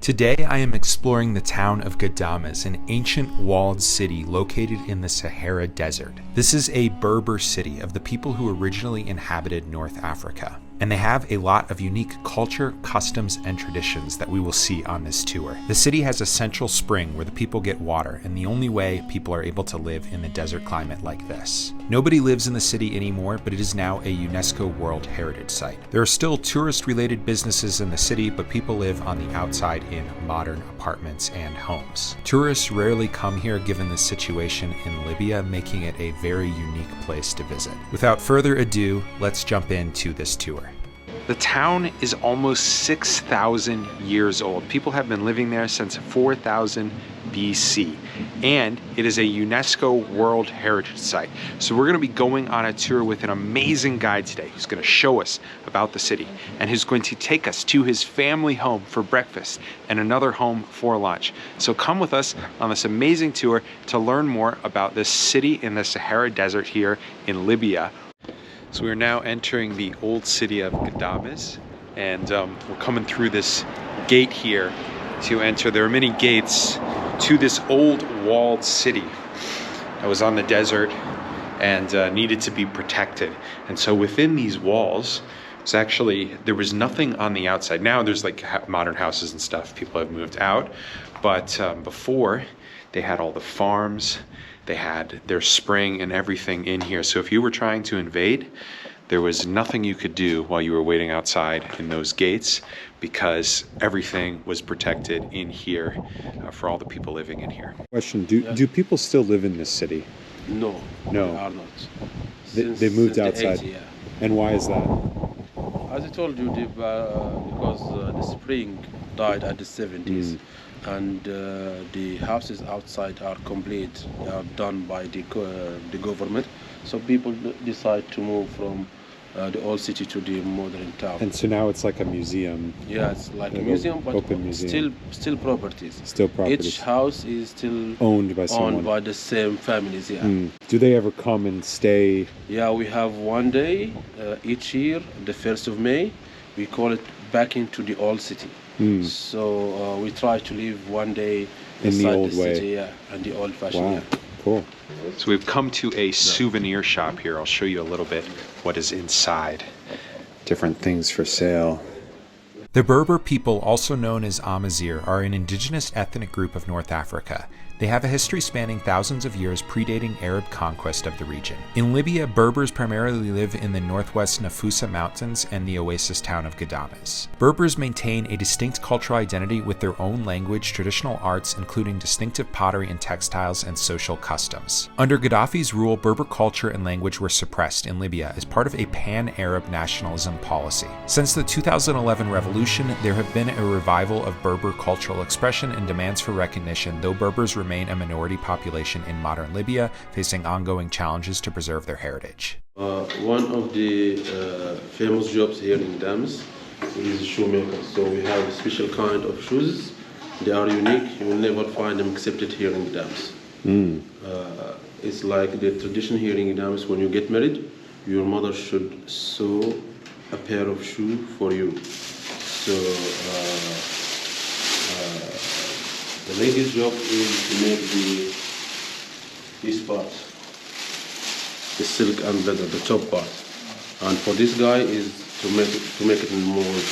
Today I am exploring the town of Ghadames, an ancient walled city located in the Sahara Desert. This is a Berber city of the people who originally inhabited North Africa, and they have a lot of unique culture, customs, and traditions that we will see on this tour. The city has a central spring where the people get water, and the only way people are able to live in a desert climate like this. Nobody lives in the city anymore, but it is now a UNESCO World Heritage Site. There are still tourist-related businesses in the city, but people live on the outside in modern apartments and homes. Tourists rarely come here given the situation in Libya, making it a very unique place to visit. Without further ado, let's jump into this tour. The town is almost 6,000 years old. People have been living there since 4000 BC, and it is a UNESCO World Heritage Site. So we're going to be going on a tour with an amazing guide today who's going to show us about the city, and who's going to take us to his family home for breakfast and another home for lunch. So come with us on this amazing tour to learn more about this city in the Sahara Desert here in Libya. So we're now entering the old city of Ghadames, and we're coming through this gate here to enter. There are many gates to this old walled city that was on the desert and needed to be protected. And so within these walls, there was nothing on the outside. Now there's like modern houses and stuff. People have moved out, but before they had all the farms. They had their spring and everything in here. So if you were trying to invade, there was nothing you could do while you were waiting outside in those gates, because everything was protected in here for all the people living in here. Question, do people still live in this city? No, No. they are not. They moved Since the outside? 80s, yeah. And why is that? As I told you, because the spring died at the 70s, and the houses outside are complete, they are done by the government. So people decide to move from the old city to the modern town. And so now it's like a museum. Yeah, it's like a museum, but open museum. still properties. Still properties. Each house is still Owned by someone. owned by the same families. Yeah. Do they ever come and stay? Yeah, we have one day each year, the 1st of May. We call it back into the old city. So we try to live one day In the old way. city, yeah, and the old-fashioned. Wow, Yeah. cool. So we've come to a souvenir shop here. I'll show you a little bit what is inside. Different things for sale. The Berber people, also known as Amazigh, are an indigenous ethnic group of North Africa. They have a history spanning thousands of years predating Arab conquest of the region. In Libya, Berbers primarily live in the northwest Nafusa Mountains and the oasis town of Ghadames. Berbers maintain a distinct cultural identity with their own language, traditional arts, including distinctive pottery and textiles, and social customs. Under Gaddafi's rule, Berber culture and language were suppressed in Libya as part of a pan-Arab nationalism policy. Since the 2011 revolution, there have been a revival of Berber cultural expression and demands for recognition, though Berbers remain a minority population in modern Libya, facing ongoing challenges to preserve their heritage. One of the famous jobs here in Ghadames is shoemaker. So we have a special kind of shoes. They are unique. You will never find them except here in Ghadames. It's like the tradition here in Ghadames. When you get married, your mother should sew a pair of shoes for you. So the lady's job is to make this part, the silk and leather, the top part. And for this guy is to make it in mold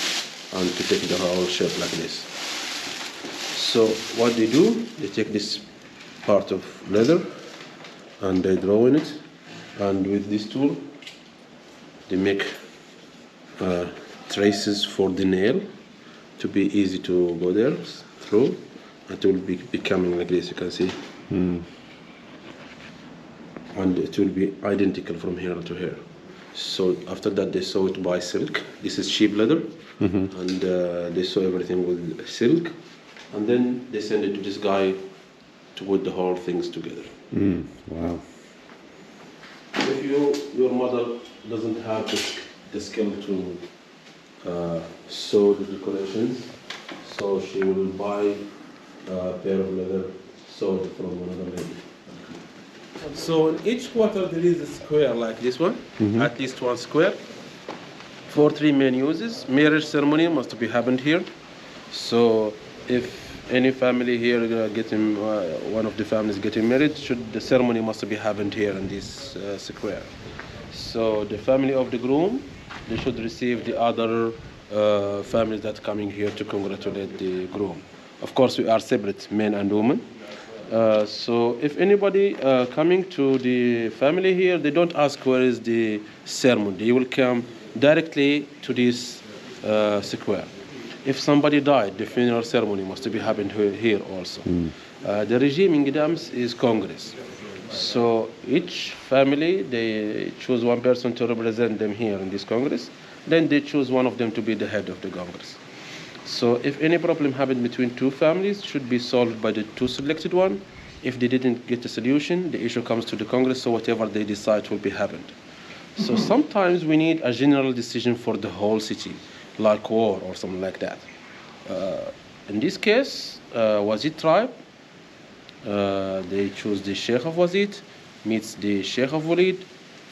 and to take the whole shape like this. So what they do, they take this part of leather and they draw in it, and with this tool they make traces for the nail to be easy to go there through. It will be becoming like this, you can see. And it will be identical from here to here. So after that they sew it by silk. This is cheap leather, and they sew everything with silk, and then they send it to this guy to put the whole things together. Wow. If your mother doesn't have the skill to sew the decorations, so she will buy a pair of leather sewed from another lady. So in each quarter there is a square like this one, at least one square, for 3 main uses. Marriage ceremony must be happened here. So if any family here getting one of the families getting married, the ceremony must be happened here in this square. So the family of the groom, they should receive the other families that coming here to congratulate the groom. Of course, we are separate, men and women. So if anybody coming to the family here, they don't ask where is the ceremony. They will come directly to this square. If somebody died, the funeral ceremony must be happened here also. The regime in Ghadames is Congress. So each family, they choose one person to represent them here in this Congress. Then they choose one of them to be the head of the Congress. So if any problem happened between two families, should be solved by the two selected one. If they didn't get a solution, the issue comes to the Congress, so whatever they decide will be happened. So sometimes we need a general decision for the whole city, like war or something like that. In this case, Wazid tribe, they choose the Sheikh of Wazid, meets the Sheikh of Walid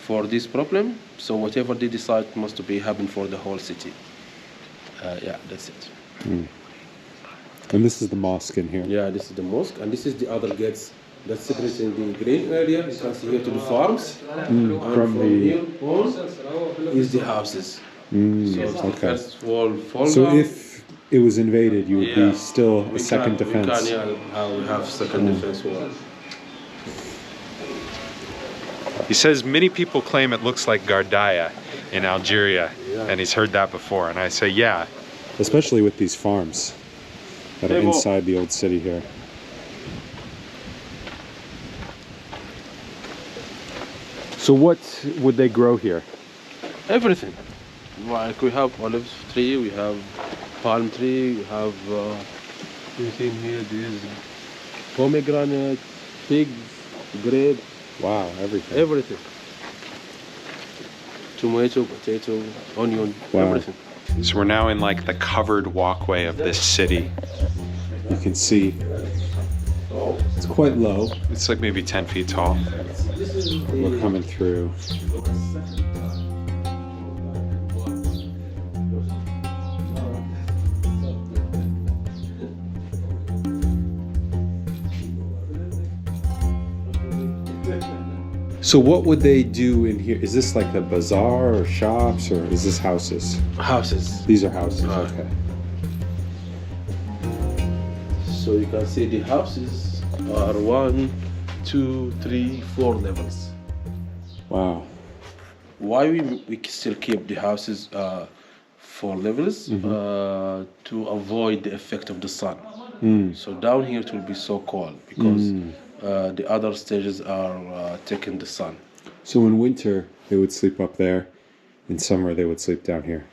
for this problem. So whatever they decide must be happen for the whole city. Yeah, that's it. And this is the mosque in here. Yeah, this is the mosque, and this is the other gates that's separated in the green area. You can see here to the farms. And from here on is the houses. So okay. first wall fall So down. if it was invaded, you would be still a second defense. We have second defense wall. He says many people claim it looks like Gardaya in Algeria, and he's heard that before. And I say, yeah. Especially with these farms that are inside the old city here. So what would they grow here? Everything. Like we have olive tree, we have palm tree, we have everything here. This is pomegranate, figs, grape. Wow, everything. Everything. Tomato, potato, onion, Wow. everything. So we're now in like the covered walkway of this city. You can see it's quite low. It's like maybe 10 feet tall. We're coming through. So what would they do in here? Is this like a bazaar or shops, or is this houses? Houses. These are houses, Right. okay. So you can see the houses are 1, 2, 3, 4 levels. Wow. Why we still keep the houses 4 levels? To avoid the effect of the sun. So down here it will be so cold because the other stages are taking the sun. So in winter they would sleep up there. In summer they would sleep down here.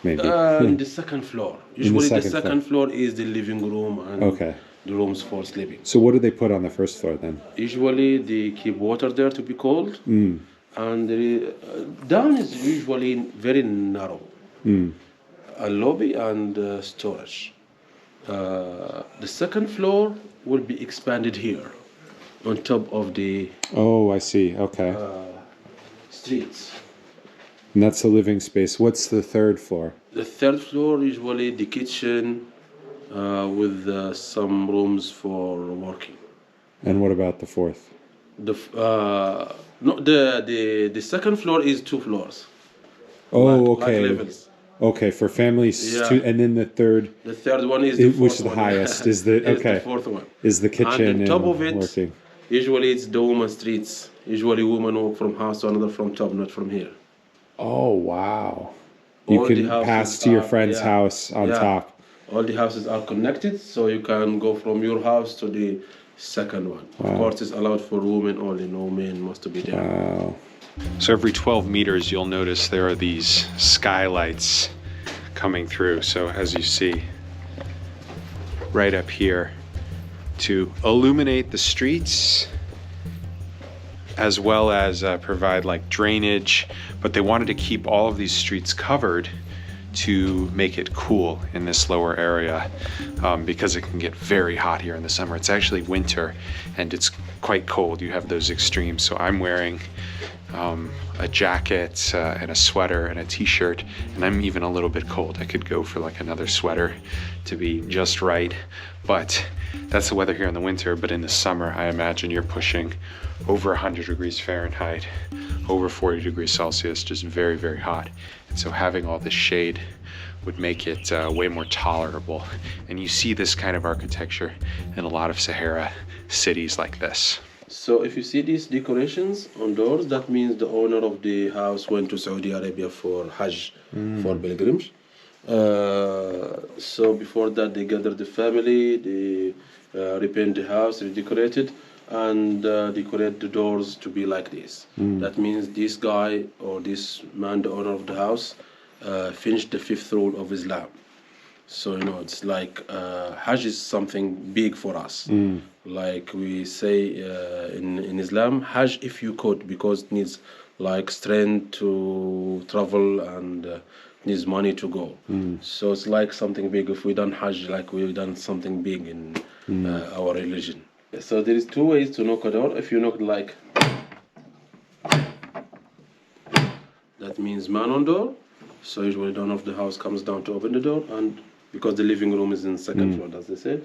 Maybe. In the second floor. Usually the second floor is the living room and Okay. the rooms for sleeping. So what do they put on the first floor then? Usually they keep water there to be cold. And down is usually very narrow. A lobby and storage. The second floor will be expanded here on top of the Oh, I see. Okay. streets. And that's the living space. What's the third floor? The third floor usually the kitchen with some rooms for working. And what about the fourth? The second floor is 2 floors. Oh, like okay. levels. Okay, for families, Yeah. and then the third, The third one is the fourth which is the one. highest, is the Is okay, the fourth one. is the kitchen And on top and of it, working. usually it's the woman streets. Usually women walk from house to another from top, not from here. Oh wow! You All the can houses pass to your are- friend's yeah. house on Yeah. top. All the houses are connected, so you can go from your house to the second one. Of course, it's allowed for women only. No men must be there. Wow. So every 12 meters, you'll notice there are these skylights coming through. So as you see, right up here, to illuminate the streets, as well as provide like drainage. But they wanted to keep all of these streets covered to make it cool in this lower area because it can get very hot here in the summer. It's actually winter and it's quite cold. You have those extremes. So I'm wearing a jacket and a sweater and a t-shirt, and I'm even a little bit cold. I could go for like another sweater to be just right, but that's the weather here in the winter. But in the summer, I imagine you're pushing over 100 degrees Fahrenheit, over 40 degrees Celsius, just very, very hot. And so having all this shade would make it way more tolerable. And you see this kind of architecture in a lot of Sahara cities like this. So if you see these decorations on doors, that means the owner of the house went to Saudi Arabia for Hajj, for pilgrims. So before that, they gathered the family, they repaint the house, redecorate it, and decorate the doors to be like this. That means this guy or this man, the owner of the house, finished the fifth rule of Islam. So, you know, it's like Hajj is something big for us. Like we say in Islam, Hajj if you could, because it needs like strength to travel and needs money to go. So it's like something big. If we done Hajj, like we've done something big in our religion. So there is two ways to knock a door. If you knock like, that means man on door. So usually the owner of the house comes down to open the door, and because the living room is in second floor, as they said.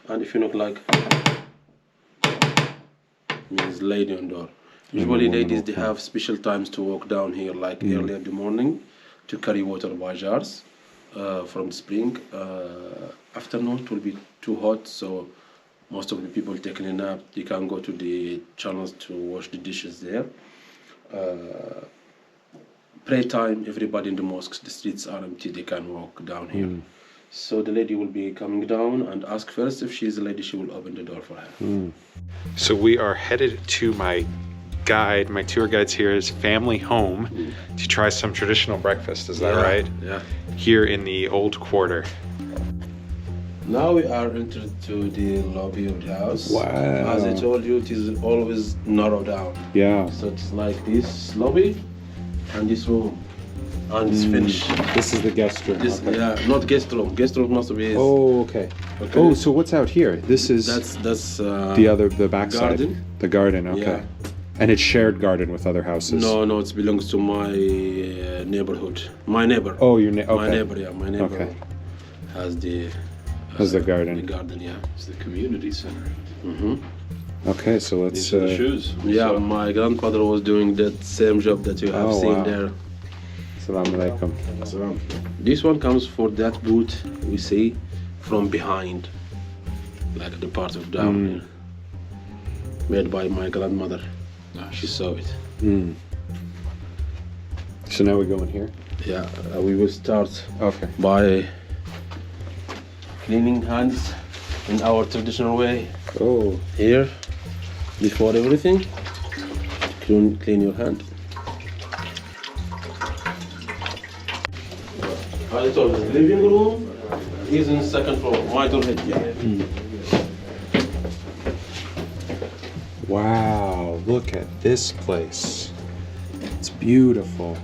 And if you knock like, means lady on door. Usually ladies, they have special times to walk down here, like early in the morning, to carry water by jars from the spring. Afternoon it will be too hot, so most of the people taking a nap, they can go to the channels to wash the dishes there. Prayer time, everybody in the mosques, the streets are empty, they can walk down here. So the lady will be coming down and ask first. If she's a lady, she will open the door for her. So we are headed to my tour guide's here, his family home, to try some traditional breakfast. Is that right? Yeah. Here in the old quarter. Now we are entered to the lobby of the house. Wow. As I told you, it is always narrowed down. Yeah. So it's like this lobby and this room. And it's finished. This is the guest room. This, okay. yeah, not guest room. Guest room must be. Oh, okay. Okay. Oh, so what's out here? This is That's the backside. garden. The garden. Okay. Yeah. And it's shared garden with other houses. No, it belongs to my neighborhood. My neighbor. Oh, your neighbor. My Okay. neighbor, yeah, my neighbor Okay. has the garden. The garden, yeah. It's the community center. Okay, so let's. These are the shoes. Yeah, my grandfather was doing that same job that you have Oh, seen wow. there. Assalamu alaikum. So, this one comes for that boot we see from behind, like the part of down here, made by my grandmother. She saw it. So now we go in here. Yeah, we will start Okay. by cleaning hands in our traditional way. Oh. Here, before everything, clean your hand. I told you, the living room is in second floor. My door head, yeah. Wow! Look at this place. It's beautiful.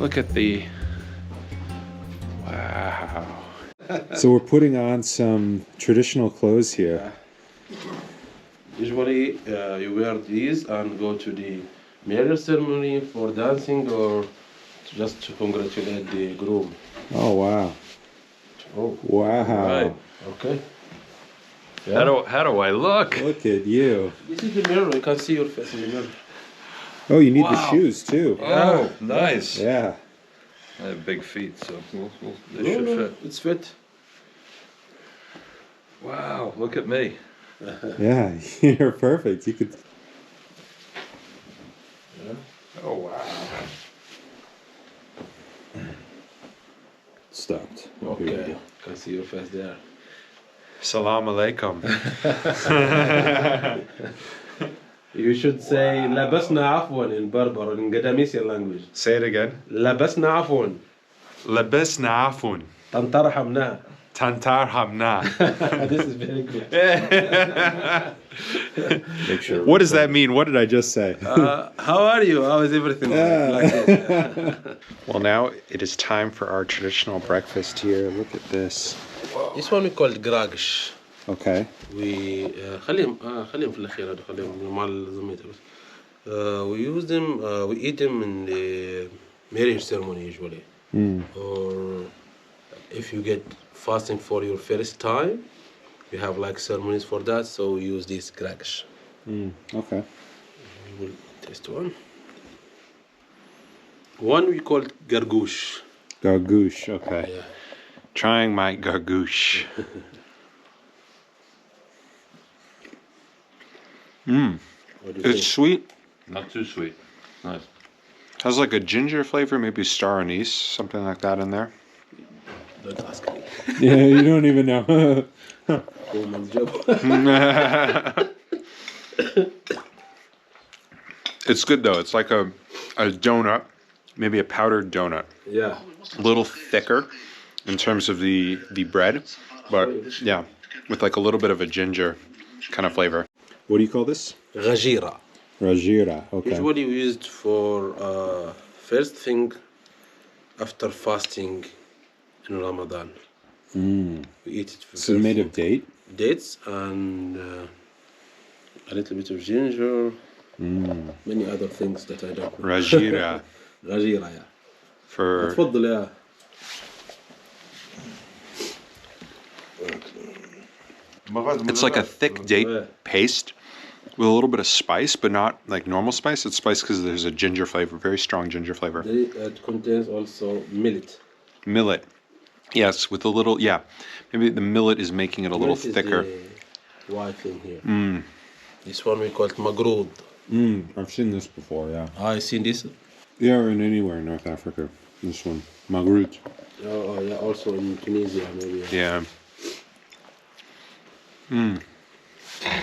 Look at the, wow. So we're putting on some traditional clothes here. Usually, you wear these and go to the marriage ceremony for dancing or just to congratulate the groom. Oh wow! Oh, Wow! Right. okay. How do I look? Look at you. This is the mirror. You can see your face in the mirror. Oh, you need the Wow. shoes too. Oh, nice. Yeah. I have big feet, so they No, should no, fit. it's fit. Wow, look at me. Yeah, you're perfect. You could. Oh, wow. Stopped. Okay. Can see your face there. Salam alaikum. You should say لبسنا عفوا in Berber, in Ghadames language. Say it again. لبسنا عفوا. Labisna afun. تنترحمنا. Tantar hamna. This is very good. Make sure. What does that mean? What did I just say? How are you? How is everything like this? Well, now it is time for our traditional breakfast here. Look at this. This one we call gragish. Okay. We خليهم في الأخير هذا خليهم مع الزميتة بس. We use them. We eat them in the marriage ceremony usually. Or if you get fasting for your first time, you have like ceremonies for that. So we use this gragish. Okay. We will taste one. One we call gargouche. Gargouche. Okay. Yeah. Trying my gargouche. What do you It's sweet. Not too sweet. Nice. Has like a ginger flavor, maybe star anise, something like that in there. Don't ask me. Yeah, you don't even know. Woman's job. It's good though. It's like a donut, maybe a powdered donut. Yeah. A little thicker in terms of the bread, but yeah, with like a little bit of a ginger kind of flavor. What do you call this? Ghajira. Rajira. Okay. Usually we use it for first thing after fasting in Ramadan. We eat it for So it's made of date? dates and a little bit of ginger, many other things that I don't know. Rajira Ghajira, yeah. for تفضل يا. it's like a thick date paste with a little bit of spice, but not like normal spice. It's spice because there's a ginger flavor, very strong ginger flavor. It contains also millet. Millet, yes, with a little maybe the millet is making it a little Millet is thicker. the white thing here. This one we call it magrood. I've seen this before, yeah. I seen this. Yeah, or in anywhere in North Africa. This one. Magrout. Oh yeah, also in Tunisia maybe. Yeah.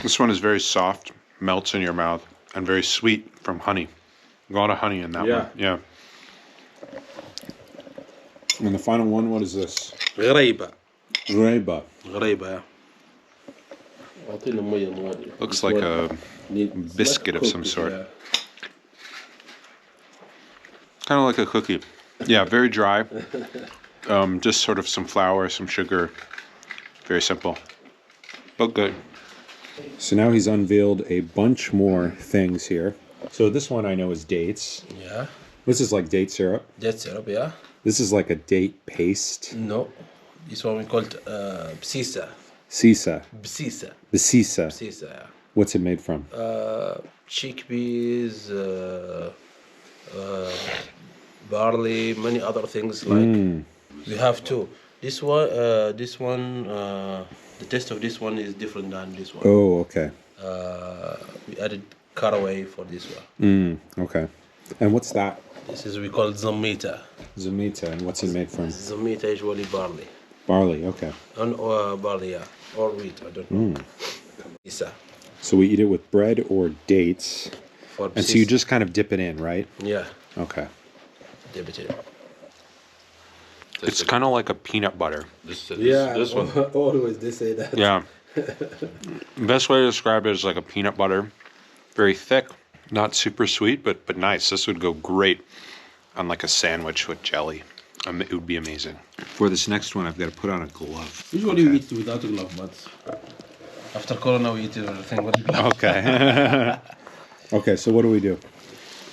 This one is very soft, melts in your mouth, and very sweet from honey. A lot of honey in that one. Yeah. And the final one, what is this? غريبة. Reba. غريبة yeah. أعطينا مية. Looks like a biscuit of some sort. Yeah. kind of like a cookie. Yeah, very dry. Just sort of some flour, some sugar. Very simple, but good. So now he's unveiled a bunch more things here. So this one I know is dates. Yeah. This is like date syrup. Date syrup, yeah. This is like a date paste. No. This one we call it bsisa. Sisa. Bsisa. Basisa. Bsisa, yeah. What's it made from? Chickpeas, barley, many other things like. We have two. This one, the taste of this one is different than this one. Oh, okay. We added caraway for this one. Okay. And what's that? This is we call it zamita. Zamita. And what's it made from? Zamita is usually barley. Barley. Okay. And barley, yeah. Or wheat, I don't know. Isa. So we eat it with bread or dates. For And so you just kind of dip it in, right? Yeah. Okay. Dip it in. It's kind of like a peanut butter. This one. Always they say that. Yeah. Best way to describe it is like a peanut butter. Very thick, not super sweet, but nice. This would go great on like a sandwich with jelly. It would be amazing. For this next one, I've got to put on a glove. Usually we eat without a glove, but after Corona we eat everything with a glove. Okay. Okay, so what do we do?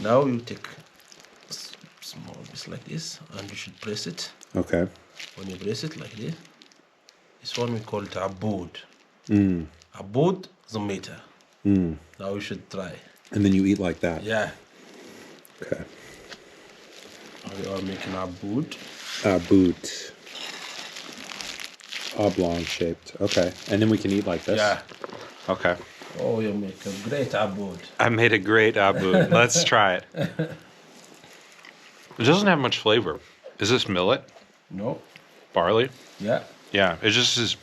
Now you take small piece like this and you should press it. Okay. When you press it like this one we call it abood. Abood zamita. Now you should try. And then you eat like that? Yeah. Okay. We are making abood. Boot. Oblong shaped. Okay. And then we can eat like this? Yeah. Okay. Oh, you make a great abood. I made a great abu. Let's try it. It doesn't have much flavor. Is this millet? No. Barley? Yeah. Yeah, it just is.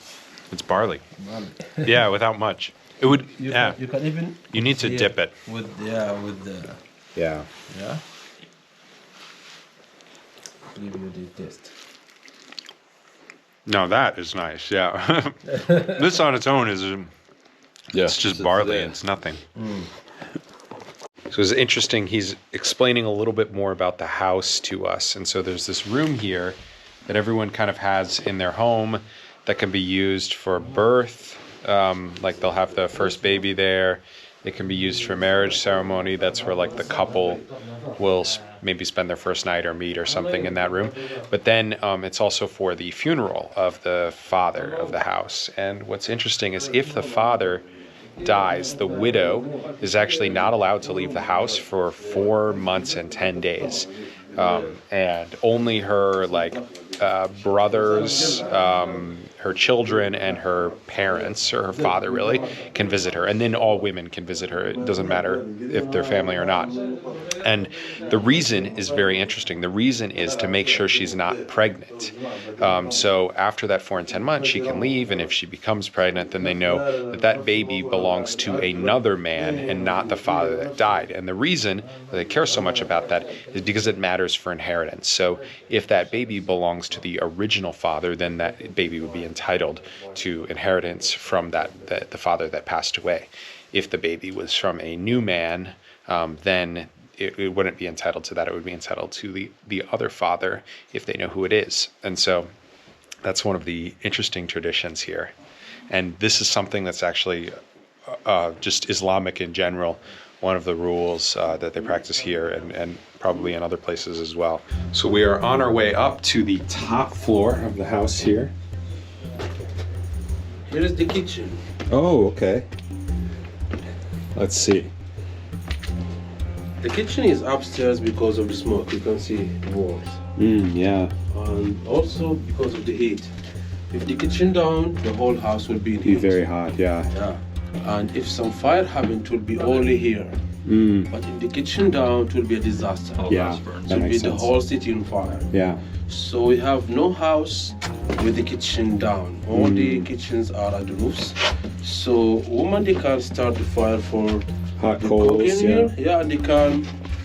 It's barley. Barley. Yeah, without much. It would. You Yeah. can even. You need to see dip it. with the Yeah. yeah. Give you the taste. No, that is nice. Yeah. This on its own is it's just barley. It's nothing. So it's interesting. He's explaining a little bit more about the house to us. And so there's this room here that everyone kind of has in their home that can be used for birth. Like they'll have the first baby there. It can be used for marriage ceremony. That's where like the couple will maybe spend their first night or meet or something in that room. But then it's also for the funeral of the father of the house. And what's interesting is if the father dies, the widow is actually not allowed to leave the house for 4 months and 10 days. And only her brothers, her children, and her parents, or her father really, can visit her. And then all women can visit her. It doesn't matter if they're family or not. And the reason is very interesting. The reason is to make sure she's not pregnant. So after that 4 and 10 months, she can leave. And if she becomes pregnant, then they know that that baby belongs to another man and not the father that died. And the reason that they care so much about that is because it matters for inheritance. So if that baby belongs to the original father, then that baby would be entitled to inheritance from the father that passed away. If the baby was from a new man, then it wouldn't be entitled to that. It would be entitled to the other father if they know who it is. And so that's one of the interesting traditions here. And this is something that's actually just Islamic in general, one of the rules that they practice here and probably in other places as well. So we are on our way up to the top floor of the house here. Here is the kitchen. Oh, okay. Let's see. The kitchen is upstairs because of the smoke. You can see the walls. Yeah. And also because of the heat. If the kitchen down, the whole house will be in heat. Be very hot, yeah. Yeah. And if some fire happened, it will be only here. But if the kitchen down, it will be a disaster. Yeah, it will be the whole city on fire. Yeah. So we have no house with the kitchen down. All the kitchens are at the roofs. So women, they can start the fire for Hot the coals, cooking yeah. here. Yeah, and they can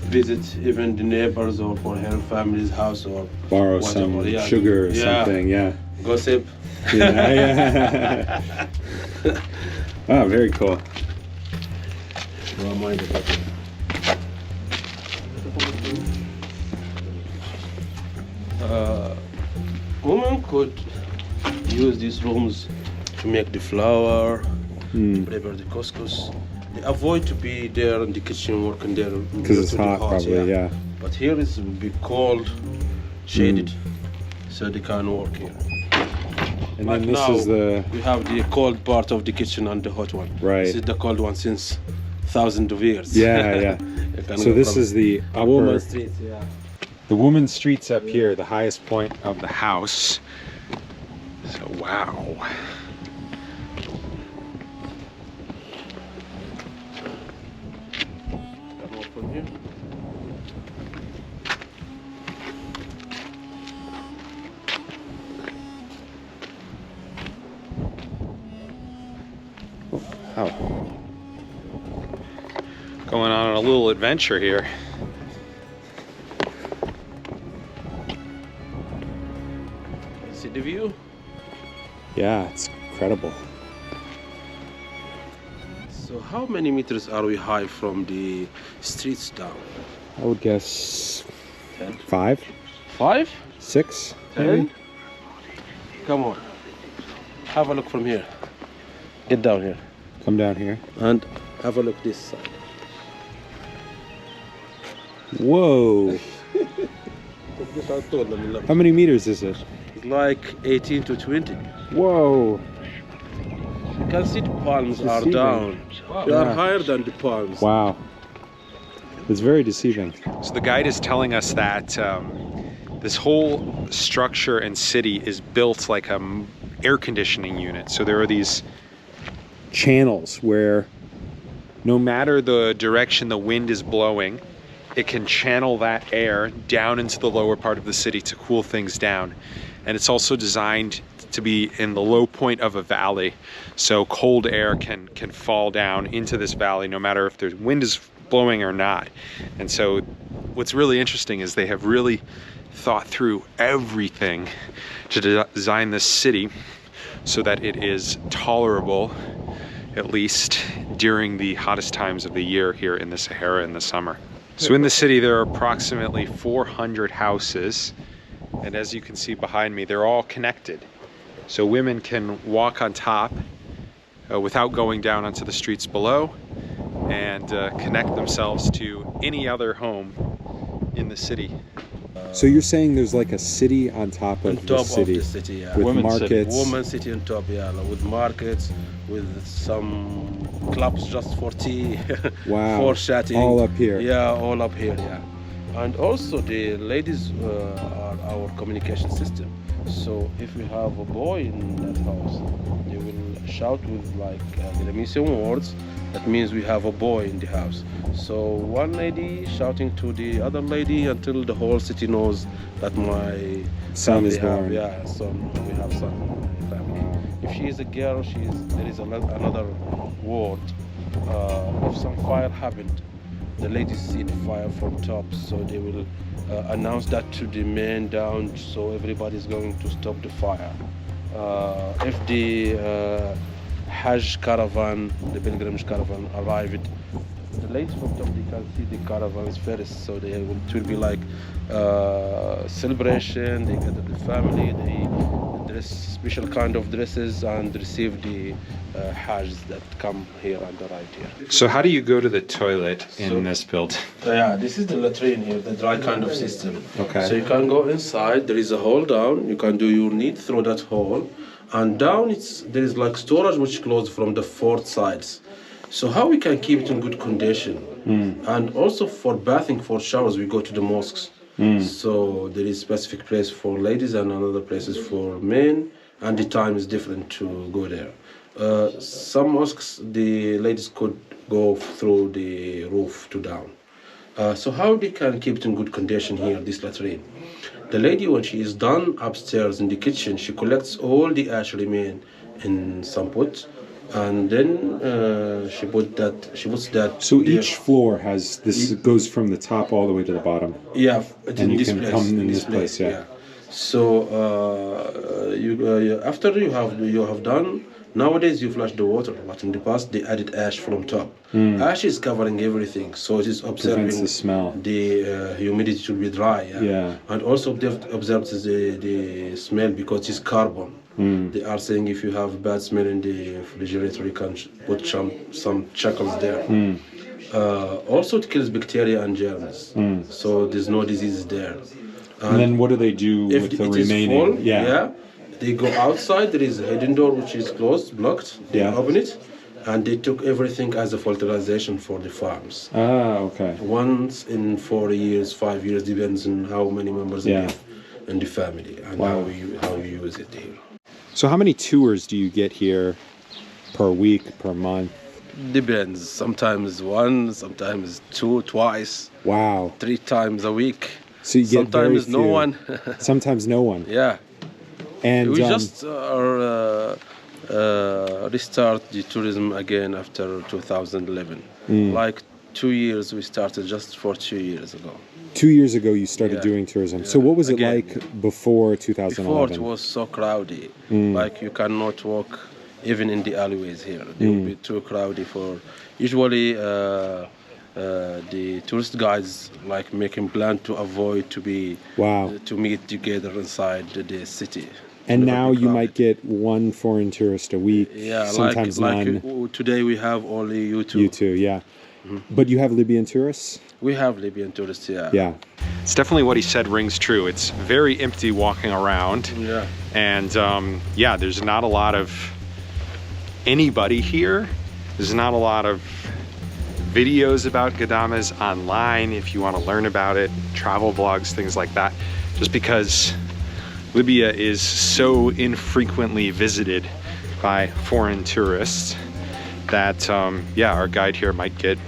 visit even the neighbors or for her family's house or Borrow whatever. some Yeah. sugar or Yeah. something, yeah. Gossip. Yeah. Oh, very cool. Women could use these rooms to make the flour, prepare the couscous. They avoid to be there in the kitchen working there Because it's hot, probably, yeah. But here it will be cold, shaded, so they can work here. And But then this now is the... we have the cold part of the kitchen and the hot one. Right. This is the cold one since thousands of years. Yeah, yeah. So this is the upper... Woman Street, yeah. The women's street's up here, the highest point of the house. So, wow. From here. Oh. Going on a little adventure here. See the view? Yeah, it's incredible. So how many meters are we high from the streets down? I would guess 10. 5, 5? 6, 10? maybe? Come on. Have a look from here. Get down here. Come down here. And have a look this side. Whoa! How many meters is it? It's like 18 to 20. Whoa! You can see the palms are Deceiving. down. They Yeah. are higher than the palms. Wow. It's very deceiving. So the guide is telling us that this whole structure and city is built like a air conditioning unit. So there are these Channels where no matter the direction the wind is blowing, it can channel that air down into the lower part of the city to cool things down. And it's also designed to be in the low point of a valley. So cold air can fall down into this valley no matter if the wind is blowing or not. And so what's really interesting is they have really thought through everything to design this city so that it is tolerable, at least during the hottest times of the year here in the Sahara in the summer. So in the city there are approximately 400 houses, and as you can see behind me, they're all connected. So women can walk on top without going down onto the streets below, and connect themselves to any other home in the city. So you're saying there's like a city on top of the city? Yeah. With Women's city. markets? Women's city on top, yeah, with markets, with some clubs just for tea, Wow. for chatting. All up here? Yeah, all up here, yeah. And also the ladies are our communication system. So if we have a boy in that house, they will shout with like Ghadames words. That means we have a boy in the house. So one lady shouting to the other lady until the whole city knows that my Son is have, born. yeah, son, we have son in the family. If she is a girl, there is another word. If some fire happened, the ladies see the fire from top, so they will announce that to the men down, so everybody's going to stop the fire. If the Hajj caravan, the pilgrimage caravan arrived, the ladies from top, they can see the caravans first, so it will be like celebration. They gather the family, they dress special kind of dresses and receive the Hajj that come here and arrive here. So how do you go to the toilet in this building? Yeah, this is the latrine here, the dry kind of system. Okay. So you can go inside, there is a hole down, you can do your need through that hole, and down there is like storage which closed from the four sides. So how we can keep it in good condition? And also for bathing, for showers, we go to the mosques. So there is specific place for ladies and another places for men, and the time is different to go there. Some mosques, the ladies could go through the roof to down. So how they can keep it in good condition here, this latrine? The lady, when she is done upstairs in the kitchen, she collects all the ash remain in some pot, and then she puts that. So each floor has this, goes from the top all the way to the bottom. Yeah, And in you this can place. come in this place, yeah. So after you have done. Nowadays you flush the water, but in the past they added ash from top. Ash is covering everything, so it is observing Prevents the smell. The humidity to be dry. Yeah. And also observes the smell because it's carbon. They are saying if you have bad smell in the refrigerator, you can put some chemicals there. Also it kills bacteria and germs, so there's no diseases there. And then what do they do If with the it is remaining? full, they go outside. There is a hidden door which is closed, blocked. They open it, and they took everything as a fertilization for the farms. Ah, okay. Once in 4 years, 5 years, depends on how many members live in the family and how you use it here. So how many tours do you get here per week, per month? Depends. Sometimes one, sometimes two, twice, Wow. 3 times a week. So you get Sometimes very no few. one. Sometimes no one. Yeah. And We just restart the tourism again after 2011. Like 2 years, we started just for 2 years ago. 2 years ago you started doing tourism. So what was it Again. like before 2011? Before it was so crowded, like you cannot walk even in the alleyways here. They will be too crowded for. Usually, the tourist guides like making plan to avoid to be to meet together inside the city. And Never now be you crowded. might get one foreign tourist a week. Yeah, sometimes none. Today we have only you two. You too, yeah. But you have Libyan tourists? We have Libyan tourists, yeah. Yeah. It's definitely what he said rings true. It's very empty walking around. Yeah. And there's not a lot of anybody here. There's not a lot of videos about Ghadames online if you want to learn about it, travel vlogs, things like that. Just because Libya is so infrequently visited by foreign tourists that, our guide here might get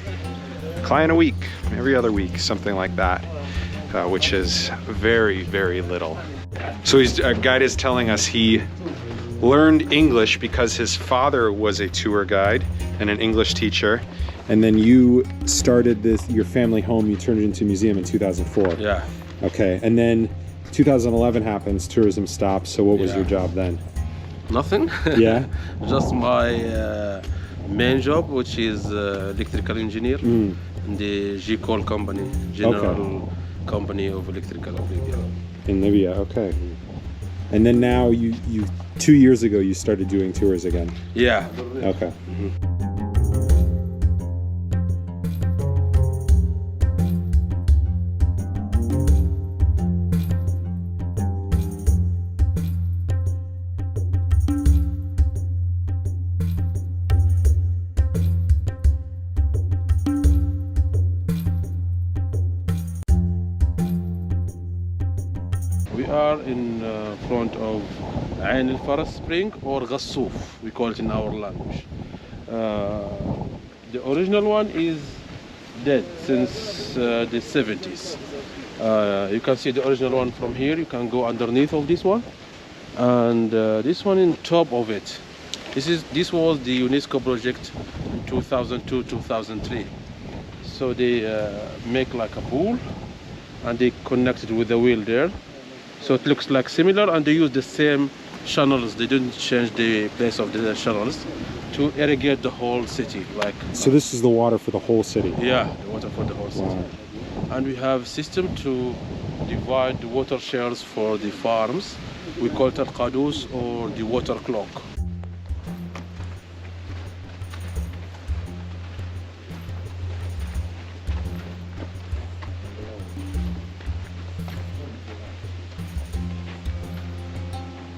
a client a week, every other week, something like that, which is very, very little. So our guide is telling us he learned English because his father was a tour guide and an English teacher, And then you started your family home, you turned it into a museum in 2004. Yeah. Okay, and then 2011 happens, tourism stops, so what was Yeah. your job then? Nothing. Yeah? Just my main job, which is electrical engineer in the G-Call company, general company of electrical of Libya. In Libya, okay. And then now you 2 years ago you started doing tours again. Yeah. Okay. We are in front of Ain al-Faras Spring or Ghassouf, we call it in our language. The original one is dead since the 70s. You can see the original one from here. You can go underneath of this one, and this one in top of it. This was the UNESCO project in 2002-2003. So they make like a pool, and they connect it with the wheel there. So it looks like similar, and they use the same channels. They didn't change the place of the channels to irrigate the whole city. So this is the water for the whole city? Yeah, the water for the whole city. Wow. And we have system to divide the water shares for the farms. We call it al-Qadus or the water clock.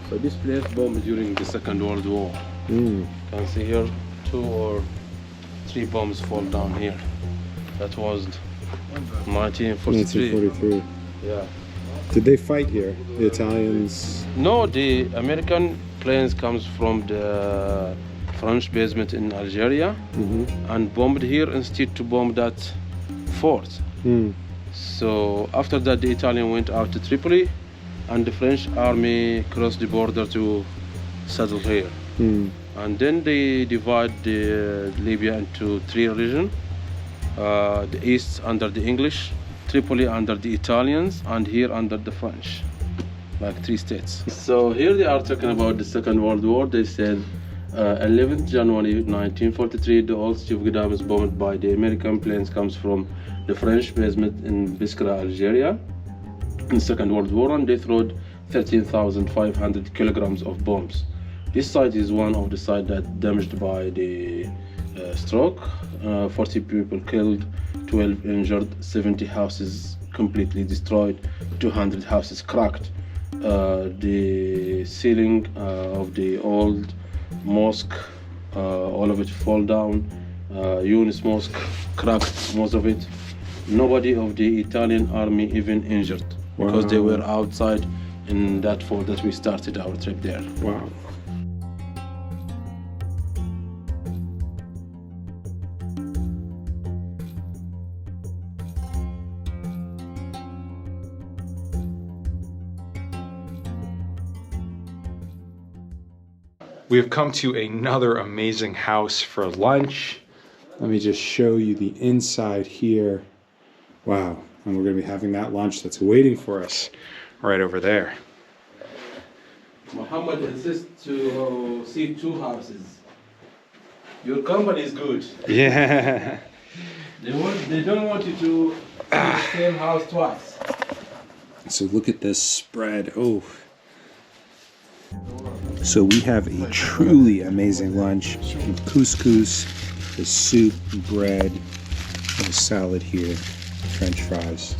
So this place bombed during the Second World War. You can see here 2 or 3 bombs fall down here. That was 1943. 1943. Yeah. Did they fight here, the Italians? No, the American planes comes from the French basement in Algeria and bombed here instead to bomb that fort. So after that, the Italian went out to Tripoli, and the French army crossed the border to settle here. And then they divide the Libya into 3 regions. The east under the English, Tripoli under the Italians, and here under the French, like 3 states. So here they are talking about the Second World War. They said 11th January 1943, the old city of Ghadames bombed by the American planes comes from the French basement in Biskra, Algeria, in the Second World War, and they threw 13,500 kilograms of bombs. This site is one of the sites that damaged by the stroke. 40 people killed, 12 injured, 70 houses completely destroyed, 200 houses cracked. The ceiling of the old mosque, all of it fall down. Yunus Mosque cracked, most of it. Nobody of the Italian army even injured because they were outside in that fort that we started our trip there. Wow. We have come to another amazing house for lunch. Let me just show you the inside here. Wow, and we're gonna be having that lunch that's waiting for us right over there. Muhammad insists to see 2 houses. Your company is good. Yeah. They don't want you to see the same house twice. So look at this spread. Oh. So we have a truly amazing lunch. Couscous, the soup, bread, and a salad here, French fries.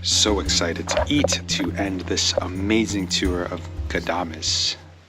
So excited to eat to end this amazing tour of Ghadames.